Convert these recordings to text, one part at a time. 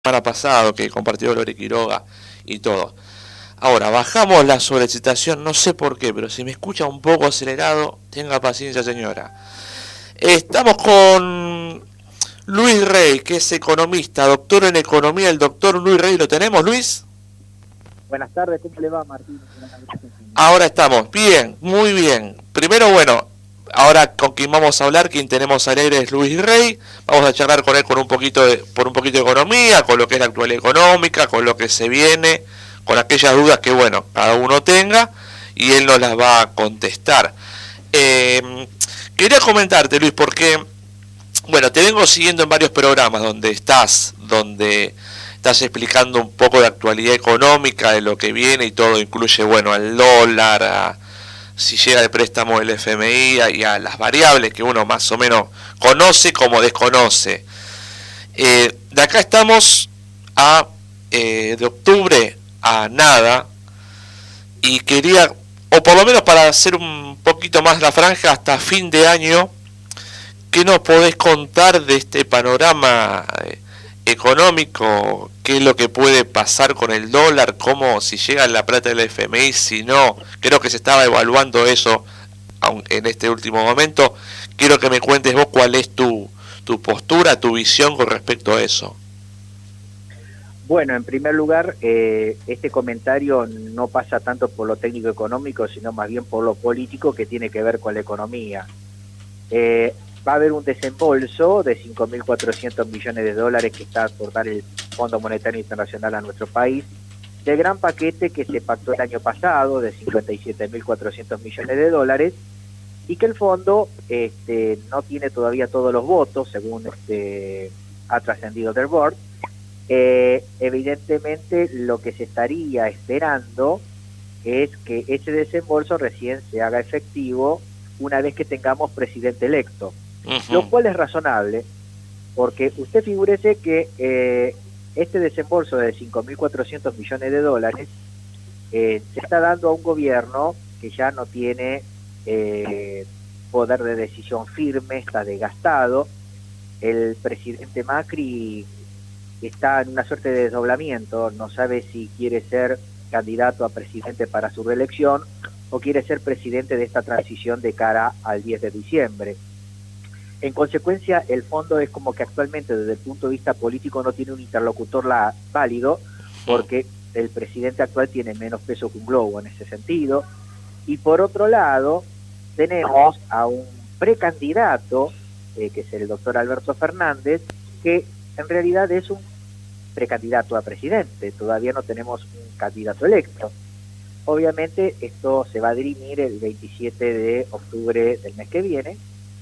semana pasada que compartió Lore Quiroga y todo. Ahora, bajamos la sobrecitación, no sé por qué, pero si me escucha un poco acelerado, tenga paciencia, señora. Estamos con Luis Rey, que es economista, doctor en economía. El doctor Luis Rey, ¿lo tenemos, Luis? Buenas tardes, ¿cómo le va, Martín? Ahora estamos, bien, muy bien. Primero, bueno, ahora con quien vamos a hablar, quien tenemos al aire es Luis Rey. Vamos a charlar con él por un poquito de economía, con lo que es la actualidad económica, con lo que se viene, con aquellas dudas que, bueno, cada uno tenga, y él nos las va a contestar. Quería comentarte, Luis, porque, bueno, te vengo siguiendo en varios programas donde estás explicando un poco de actualidad económica, de lo que viene y todo, incluye, bueno, al dólar, si llega el préstamo del FMI y a las variables que uno más o menos conoce como desconoce. De acá estamos de octubre a nada, y quería, o por lo menos para hacer un poquito más la franja, hasta fin de año, ¿qué nos podés contar de este panorama económico? ¿Qué es lo que puede pasar con el dólar? ¿Cómo, si llega la plata del FMI? Si no, creo que se estaba evaluando eso en este último momento. Quiero que me cuentes vos cuál es tu postura, tu visión con respecto a eso. Bueno, en primer lugar, este comentario no pasa tanto por lo técnico económico, sino más bien por lo político que tiene que ver con la economía. Va a haber un desembolso de 5.400 millones de dólares que está por dar el Fondo Monetario Internacional a nuestro país, del gran paquete que se pactó el año pasado de 57.400 millones de dólares, y que el fondo no tiene todavía todos los votos, según ha trascendido del board. Evidentemente lo que se estaría esperando es que ese desembolso recién se haga efectivo una vez que tengamos presidente electo, lo cual es razonable, porque usted figúrese que este desembolso de 5.400 millones de dólares se está dando a un gobierno que ya no tiene poder de decisión firme, está desgastado. El presidente Macri está en una suerte de desdoblamiento, no sabe si quiere ser candidato a presidente para su reelección o quiere ser presidente de esta transición de cara al 10 de diciembre. En consecuencia, el fondo es como que actualmente desde el punto de vista político no tiene un interlocutor válido, porque el presidente actual tiene menos peso que un globo en ese sentido. Y por otro lado, tenemos a un precandidato, que es el doctor Alberto Fernández, que en realidad es un precandidato a presidente, todavía no tenemos un candidato electo. Obviamente esto se va a dirimir el 27 de octubre del mes que viene,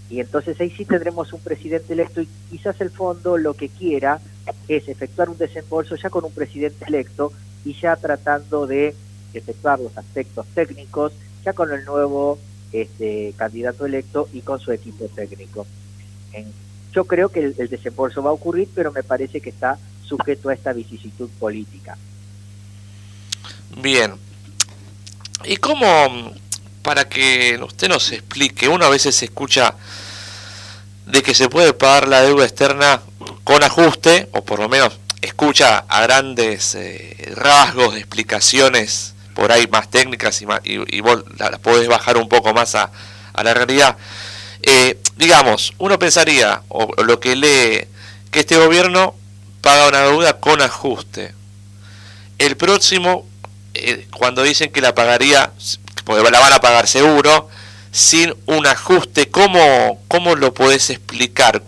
y entonces ahí sí tendremos un presidente electo, y quizás el fondo lo que quiera es efectuar un desembolso ya con un presidente electo y ya tratando de efectuar los aspectos técnicos ya con el nuevo candidato electo y con su equipo técnico. Yo creo que el desembolso va a ocurrir, pero me parece que está sujeto a esta vicisitud política. Bien. ¿Y cómo, para que usted nos explique, uno a veces escucha de que se puede pagar la deuda externa con ajuste, o por lo menos escucha a grandes rasgos de explicaciones por ahí más técnicas y vos la podés bajar un poco más a la realidad? Digamos, uno pensaría, o lo que lee, que este gobierno paga una deuda con ajuste. El próximo, cuando dicen que la pagaría, porque la van a pagar seguro, sin un ajuste, ¿cómo lo podés explicar?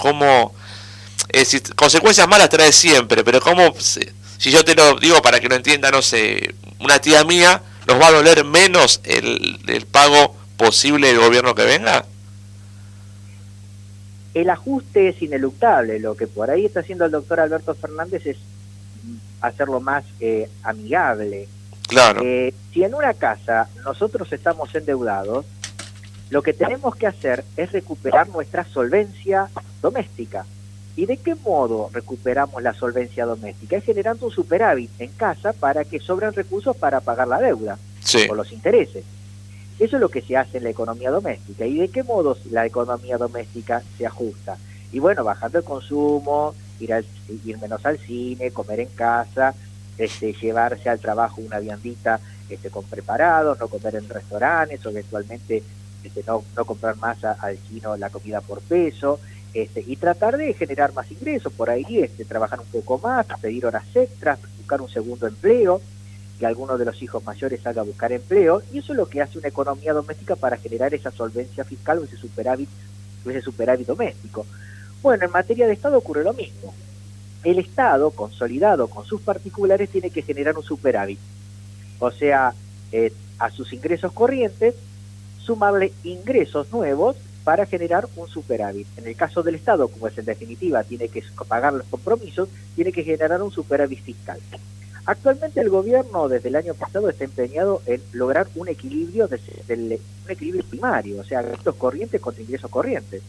Consecuencias malas trae siempre, pero ¿cómo, si yo te lo digo para que lo entienda, no sé, una tía mía, nos va a doler menos el pago posible del gobierno que venga? El ajuste es ineluctable, lo que por ahí está haciendo el doctor Alberto Fernández es hacerlo más amigable. Claro. Si en una casa nosotros estamos endeudados, lo que tenemos que hacer es recuperar nuestra solvencia doméstica. ¿Y de qué modo recuperamos la solvencia doméstica? Es generando un superávit en casa para que sobren recursos para pagar la deuda, sí, o los intereses. Eso es lo que se hace en la economía doméstica. ¿Y de qué modo la economía doméstica se ajusta? Y bueno, bajando el consumo, ir menos al cine, comer en casa, llevarse al trabajo una viandita con preparado, no comer en restaurantes o eventualmente no comprar más al chino la comida por peso, y tratar de generar más ingresos por ahí, trabajar un poco más, pedir horas extras, buscar un segundo empleo, que alguno de los hijos mayores salga a buscar empleo, y eso es lo que hace una economía doméstica para generar esa solvencia fiscal o ese superávit doméstico. Bueno, en materia de Estado ocurre lo mismo. El Estado, consolidado con sus particulares, tiene que generar un superávit. O sea, a sus ingresos corrientes, sumarle ingresos nuevos para generar un superávit. En el caso del Estado, como es en definitiva, tiene que pagar los compromisos, tiene que generar un superávit fiscal. Actualmente el gobierno desde el año pasado está empeñado en lograr un equilibrio, un equilibrio primario, o sea, gastos corrientes contra ingresos corrientes,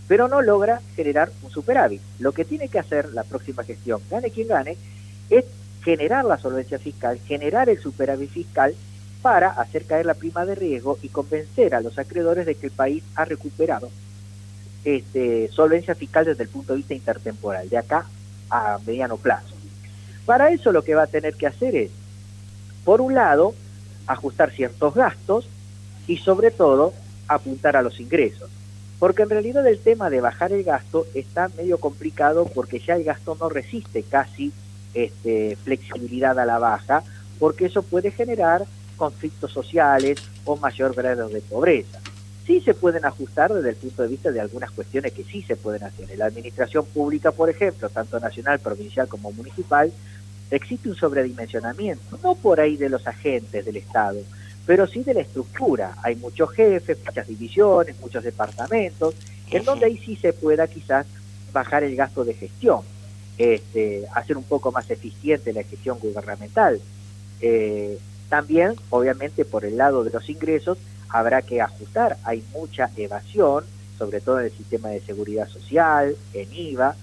pero no logra generar un superávit. Lo que tiene que hacer la próxima gestión, gane quien gane, es generar la solvencia fiscal, generar el superávit fiscal para hacer caer la prima de riesgo y convencer a los acreedores de que el país ha recuperado solvencia fiscal desde el punto de vista intertemporal, de acá a mediano plazo. Para eso lo que va a tener que hacer es, por un lado, ajustar ciertos gastos y sobre todo apuntar a los ingresos. Porque en realidad el tema de bajar el gasto está medio complicado porque ya el gasto no resiste casi flexibilidad a la baja, porque eso puede generar conflictos sociales o mayor grado de pobreza. Sí se pueden ajustar desde el punto de vista de algunas cuestiones que sí se pueden hacer. En la administración pública, por ejemplo, tanto nacional, provincial como municipal, existe un sobredimensionamiento, no por ahí de los agentes del Estado, pero sí de la estructura. Hay muchos jefes, muchas divisiones, muchos departamentos, en donde ahí sí se pueda quizás bajar el gasto de gestión, hacer un poco más eficiente la gestión gubernamental. También, obviamente, por el lado de los ingresos, habrá que ajustar. Hay mucha evasión, sobre todo en el sistema de seguridad social, en IVA,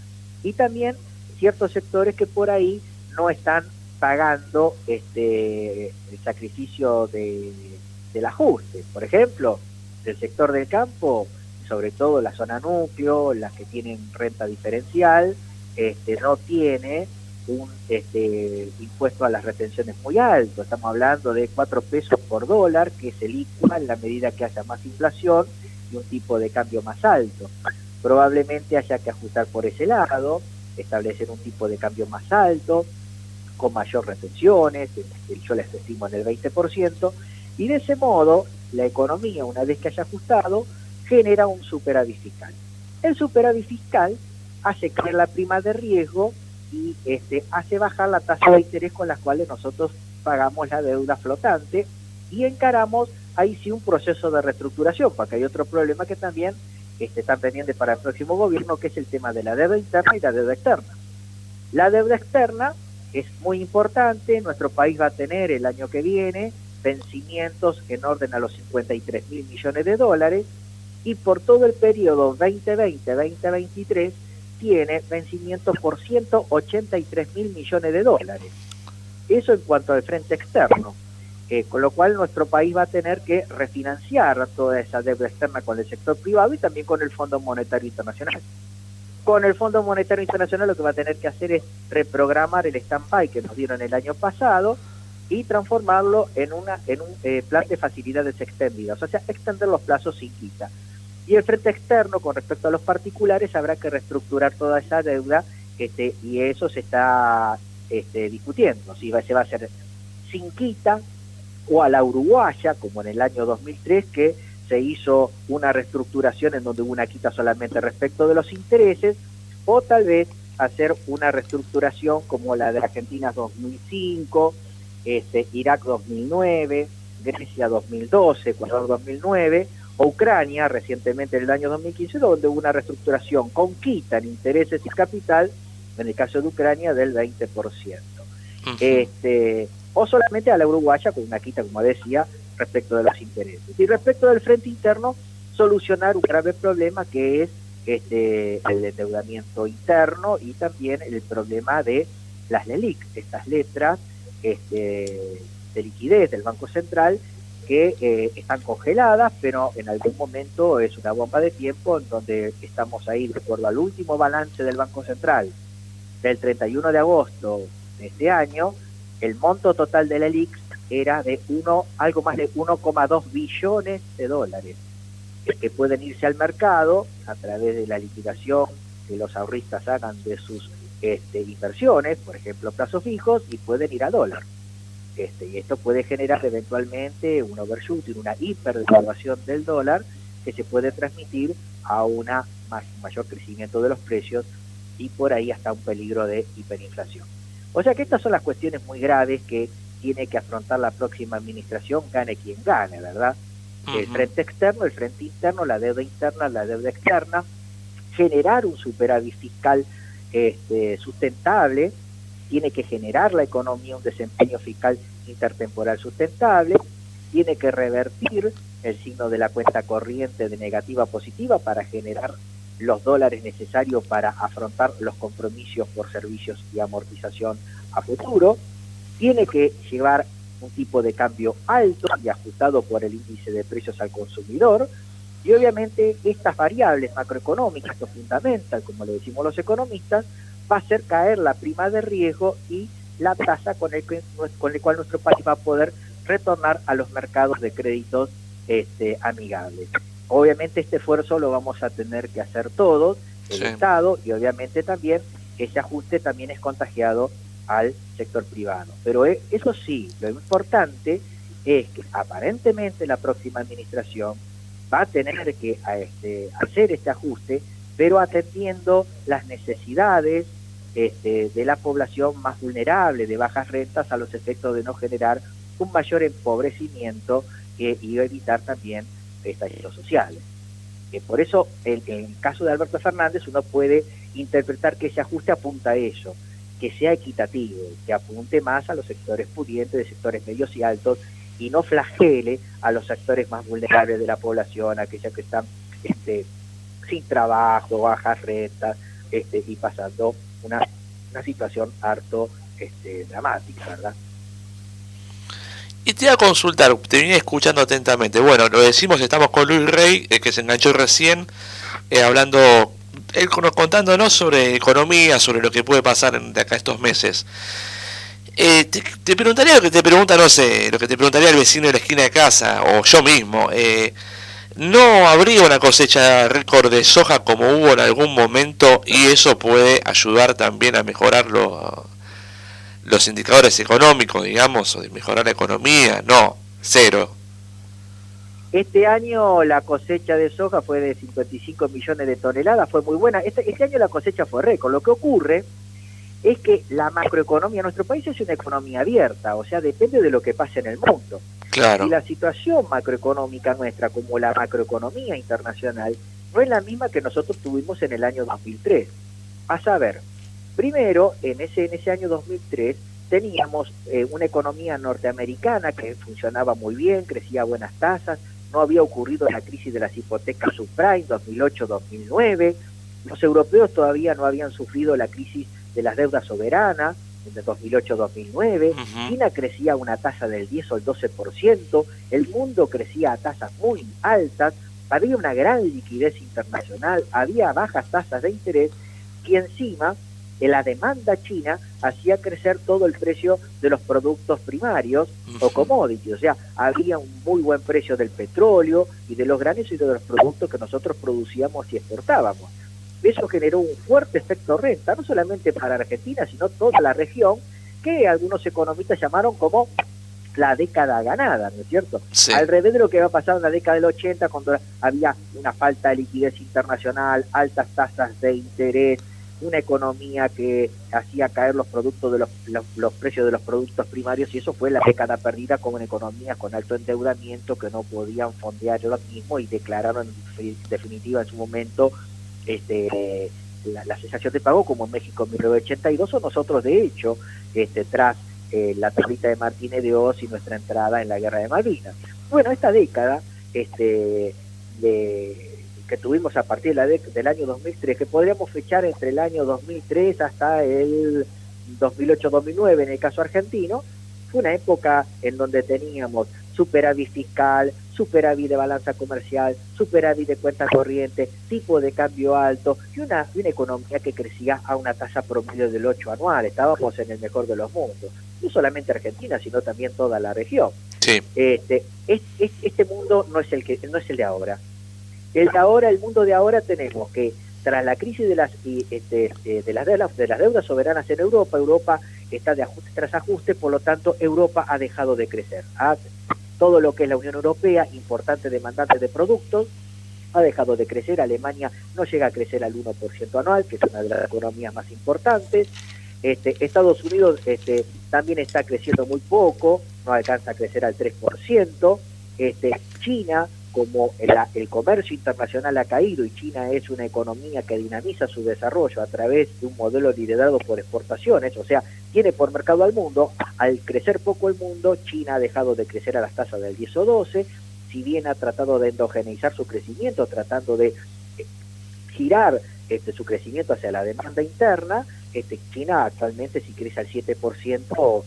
y también ciertos sectores que por ahí no están pagando el sacrificio del ajuste. Por ejemplo, del sector del campo, sobre todo la zona núcleo, las que tienen renta diferencial, no tiene un impuesto a las retenciones muy alto. Estamos hablando de 4 pesos por dólar, que se licúa en la medida que haya más inflación y un tipo de cambio más alto. Probablemente haya que ajustar por ese lado, establecer un tipo de cambio más alto, con mayor retenciones, yo las estimo en el 20%, y de ese modo la economía, una vez que haya ajustado, genera un superávit fiscal. El superávit fiscal hace caer la prima de riesgo y hace bajar la tasa de interés con las cuales nosotros pagamos la deuda flotante y encaramos ahí sí un proceso de reestructuración, porque hay otro problema que también está pendiente para el próximo gobierno, que es el tema de la deuda interna y la deuda externa. La deuda externa es muy importante. Nuestro país va a tener el año que viene vencimientos en orden a los 53.000 millones de dólares y por todo el periodo 2020-2023 tiene vencimientos por 183.000 millones de dólares. Eso en cuanto al frente externo, con lo cual nuestro país va a tener que refinanciar toda esa deuda externa con el sector privado y también con el Fondo Monetario Internacional. Con el Fondo Monetario Internacional lo que va a tener que hacer es reprogramar el stand-by que nos dieron el año pasado y transformarlo en un plan de facilidades extendidas, o sea, extender los plazos sin quita. Y el frente externo, con respecto a los particulares, habrá que reestructurar toda esa deuda y eso se está discutiendo, si se va a hacer sin quita o a la uruguaya, como en el año 2003, que se hizo una reestructuración en donde hubo una quita solamente respecto de los intereses, o tal vez hacer una reestructuración como la de Argentina 2005, Irak 2009, Grecia 2012, Ecuador 2009, o Ucrania recientemente en el año 2015, donde hubo una reestructuración con quita en intereses y capital, en el caso de Ucrania, del 20%. O solamente a la uruguaya con una quita, como decía, respecto de los intereses. Y respecto del frente interno, solucionar un grave problema que es el endeudamiento interno y también el problema de las LELIQ, estas letras de liquidez del Banco Central que están congeladas, pero en algún momento es una bomba de tiempo en donde estamos ahí, de acuerdo al último balance del Banco Central, del 31 de agosto de este año, el monto total de la ELIX era de algo más de 1,2 billones de dólares, que pueden irse al mercado a través de la liquidación que los ahorristas hagan de sus inversiones, por ejemplo plazos fijos, y pueden ir a dólar. Y esto puede generar eventualmente un overshooting, una hiperdevaluación del dólar, que se puede transmitir a un mayor crecimiento de los precios y por ahí hasta un peligro de hiperinflación. O sea que estas son las cuestiones muy graves que tiene que afrontar la próxima administración, gane quien gane, ¿verdad? El frente externo, el frente interno, la deuda interna, la deuda externa, generar un superávit fiscal sustentable, tiene que generar la economía un desempeño fiscal intertemporal sustentable, tiene que revertir el signo de la cuenta corriente de negativa a positiva para generar los dólares necesarios para afrontar los compromisos por servicios y amortización a futuro, tiene que llevar un tipo de cambio alto y ajustado por el índice de precios al consumidor, y obviamente estas variables macroeconómicas que fundamentan, como le decimos los economistas, va a hacer caer la prima de riesgo y la tasa con el cual nuestro país va a poder retornar a los mercados de créditos amigables. Obviamente este esfuerzo lo vamos a tener que hacer todos, el Estado, y obviamente también ese ajuste también es contagiado al sector privado. Pero eso sí, lo importante es que aparentemente la próxima administración va a tener que hacer este ajuste, pero atendiendo las necesidades de la población más vulnerable, de bajas rentas, a los efectos de no generar un mayor empobrecimiento y evitar también estallidos sociales. Por eso, en el caso de Alberto Fernández, uno puede interpretar que ese ajuste apunta a eso, que sea equitativo, que apunte más a los sectores pudientes, de sectores medios y altos, y no flagele a los sectores más vulnerables de la población, aquellos que están sin trabajo, bajas rentas, y pasando una situación harto dramática, ¿verdad? Y te voy a consultar, te venía escuchando atentamente. Bueno, lo decimos, estamos con Luis Rey, que se enganchó recién, hablando, él contándonos sobre economía, sobre lo que puede pasar de acá a estos meses. Te preguntaría lo que te pregunta, no sé, lo que te preguntaría el vecino de la esquina de casa, o yo mismo. ¿No habría una cosecha récord de soja como hubo en algún momento, y eso puede ayudar también a mejorar los indicadores económicos, digamos, o de mejorar la economía? No, cero. Este año la cosecha de soja fue de 55 millones de toneladas, fue muy buena. Este año la cosecha fue récord. Lo que ocurre es que la macroeconomía, nuestro país es una economía abierta, o sea, depende de lo que pase en el mundo. Claro. Y la situación macroeconómica nuestra, como la macroeconomía internacional, no es la misma que nosotros tuvimos en el año 2003. A saber, primero, en ese año 2003 teníamos una economía norteamericana que funcionaba muy bien, crecía a buenas tasas, no había ocurrido la crisis de las hipotecas subprime 2008-2009, los europeos todavía no habían sufrido la crisis de las deudas soberanas de 2008-2009, China crecía a una tasa del 10 o el 12%, el mundo crecía a tasas muy altas, había una gran liquidez internacional, había bajas tasas de interés, y encima la demanda china hacía crecer todo el precio de los productos primarios o commodities, o sea, había un muy buen precio del petróleo y de los granos y de los productos que nosotros producíamos y exportábamos. Eso generó un fuerte efecto renta, no solamente para Argentina, sino toda la región, que algunos economistas llamaron como la década ganada, ¿no es cierto? Sí. Al revés de lo que había pasado en la década del 80, cuando había una falta de liquidez internacional, altas tasas de interés, una economía que hacía caer los productos de los precios de los productos primarios, y eso fue la década perdida con una economía con alto endeudamiento que no podían fondear ellos mismos y declararon en definitiva en su momento la cesación de pago, como en México en 1982, o nosotros de hecho tras la tablita de Martínez de Oz y nuestra entrada en la guerra de Malvinas. Bueno, esta década que tuvimos a partir del año 2003, que podríamos fechar entre el año 2003 hasta el 2008-2009 en el caso argentino, fue una época en donde teníamos superávit fiscal, superávit de balanza comercial, superávit de cuenta corriente, tipo de cambio alto y una economía que crecía a una tasa promedio del 8 anual. Estábamos en el mejor de los mundos. No solamente Argentina, sino también toda la región. Sí. Este mundo no es el de ahora. El mundo de ahora tenemos que, tras la crisis de las deudas soberanas en Europa, Europa está de ajuste tras ajuste, por lo tanto Europa ha dejado de crecer. Todo lo que es la Unión Europea, importante demandante de productos, ha dejado de crecer. Alemania no llega a crecer al 1% anual, que es una de las economías más importantes. Estados Unidos también está creciendo muy poco, no alcanza a crecer al 3%. China, como el comercio internacional ha caído y China es una economía que dinamiza su desarrollo a través de un modelo liderado por exportaciones, o sea, tiene por mercado al mundo. Al crecer poco el mundo, China ha dejado de crecer a las tasas del 10 o 12, si bien ha tratado de endogeneizar su crecimiento, tratando de girar su crecimiento hacia la demanda interna. China actualmente, si crece al 7%,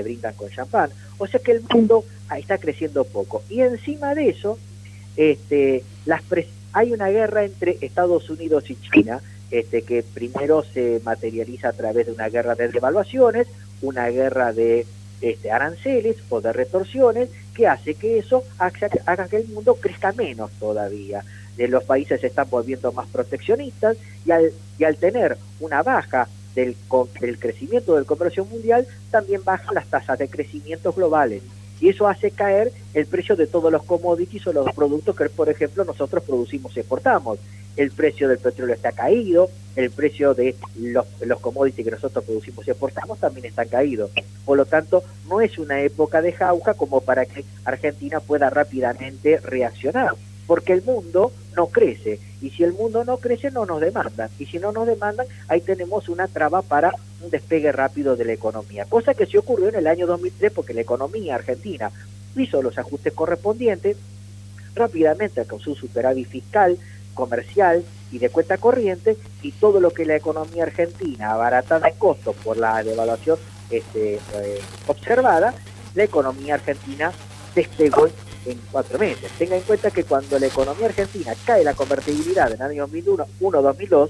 brindan con champán. O sea que el mundo está creciendo poco. Y encima de eso, hay una guerra entre Estados Unidos y China, que primero se materializa a través de una guerra de devaluaciones, una guerra de aranceles o de retorsiones, que hace que eso haga que el mundo crezca menos todavía. Los países se están volviendo más proteccionistas y al tener una baja del crecimiento del comercio mundial, también bajan las tasas de crecimiento globales. Y eso hace caer el precio de todos los commodities o los productos que, por ejemplo, nosotros producimos y exportamos. El precio del petróleo está caído, el precio de los commodities que nosotros producimos y exportamos también están caídos. Por lo tanto, no es una época de jauja como para que Argentina pueda rápidamente reaccionar, porque el mundo no crece, y si el mundo no crece no nos demandan, y si no nos demandan, ahí tenemos una traba para un despegue rápido de la economía, cosa que sí ocurrió en el año 2003, porque la economía argentina hizo los ajustes correspondientes, rápidamente alcanzó un superávit fiscal, comercial y de cuenta corriente, y todo lo que la economía argentina, abaratada en costos por la devaluación observada, la economía argentina despegó en 4 meses. Tenga en cuenta que cuando la economía argentina cae la convertibilidad en el año 2001-2002,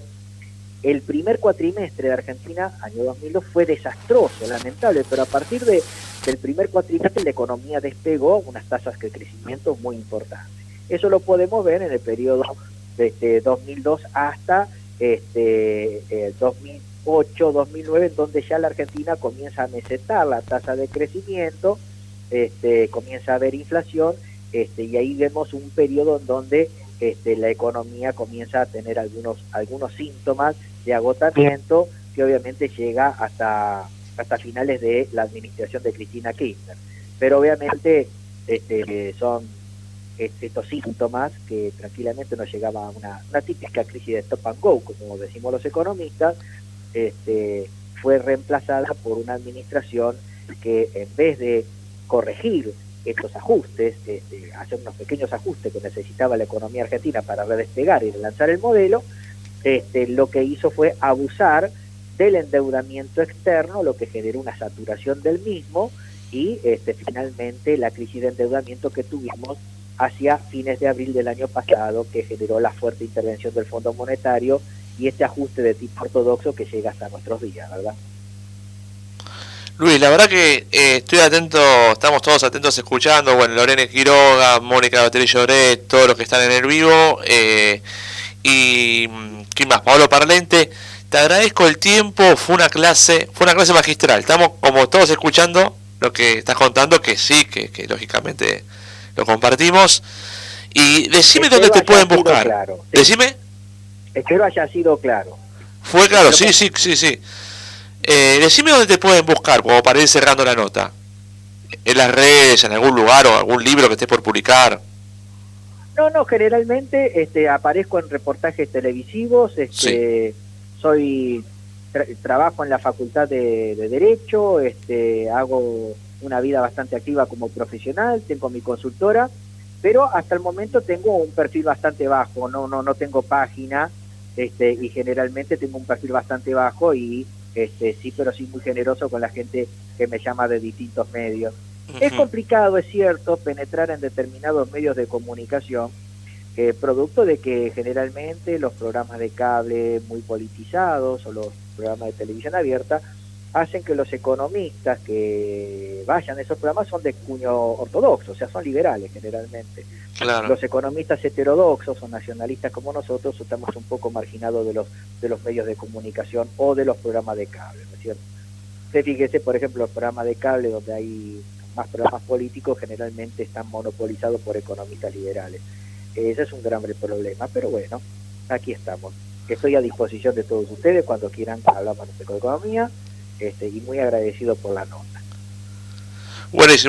el primer cuatrimestre de Argentina, año 2002, fue desastroso, lamentable, pero a partir del primer cuatrimestre la economía despegó unas tasas de crecimiento muy importantes. Eso lo podemos ver en el periodo de 2002 hasta 2008-2009, en donde ya la Argentina comienza a mesetar la tasa de crecimiento, comienza a haber inflación, y ahí vemos un periodo en donde la economía comienza a tener algunos síntomas de agotamiento, que obviamente llega hasta finales de la administración de Cristina Kirchner. Pero obviamente son estos síntomas que tranquilamente nos llegaba a una típica crisis de stop and go, como decimos los economistas. Fue reemplazada por una administración que, en vez de corregir estos ajustes, hacer unos pequeños ajustes que necesitaba la economía argentina para redespegar y relanzar el modelo, lo que hizo fue abusar del endeudamiento externo, lo que generó una saturación del mismo, y finalmente la crisis de endeudamiento que tuvimos hacia fines de abril del año pasado, que generó la fuerte intervención del Fondo Monetario y este ajuste de tipo ortodoxo que llega hasta nuestros días, ¿verdad? Luis, la verdad que estoy atento, estamos todos atentos escuchando, bueno, Lorena Quiroga, Mónica Bateri Lloret, todos los que están en el vivo, y ¿quién más? Pablo Parlente. Te agradezco el tiempo, fue una clase magistral. Estamos como todos escuchando lo que estás contando, que sí, que lógicamente lo compartimos. Y decime dónde te pueden buscar. Claro, ¿sí? Decime. Espero haya sido claro. Fue claro, sí. Decime dónde te pueden buscar, como para ir cerrando la nota. En las redes, en algún lugar o algún libro que estés por publicar. No, generalmente aparezco en reportajes televisivos, sí. Trabajo en la Facultad de Derecho, hago una vida bastante activa como profesional, tengo mi consultora, pero hasta el momento tengo un perfil bastante bajo, no tengo página, y generalmente tengo un perfil bastante bajo y sí, pero sí muy generoso con la gente que me llama de distintos medios. Es complicado, es cierto, penetrar en determinados medios de comunicación, producto de que generalmente los programas de cable muy politizados o los programas de televisión abierta hacen que los economistas que vayan a esos programas son de cuño ortodoxo, o sea, son liberales generalmente. Claro. Los economistas heterodoxos o nacionalistas como nosotros estamos un poco marginados de los medios de comunicación o de los programas de cable, ¿no es cierto? Usted fíjese, por ejemplo, los programas de cable donde hay más programas políticos generalmente están monopolizados por economistas liberales. Ese es un gran problema, pero bueno, aquí estamos. Estoy a disposición de todos ustedes cuando quieran hablar más de economía, y muy agradecido por la nota. Buenísimo.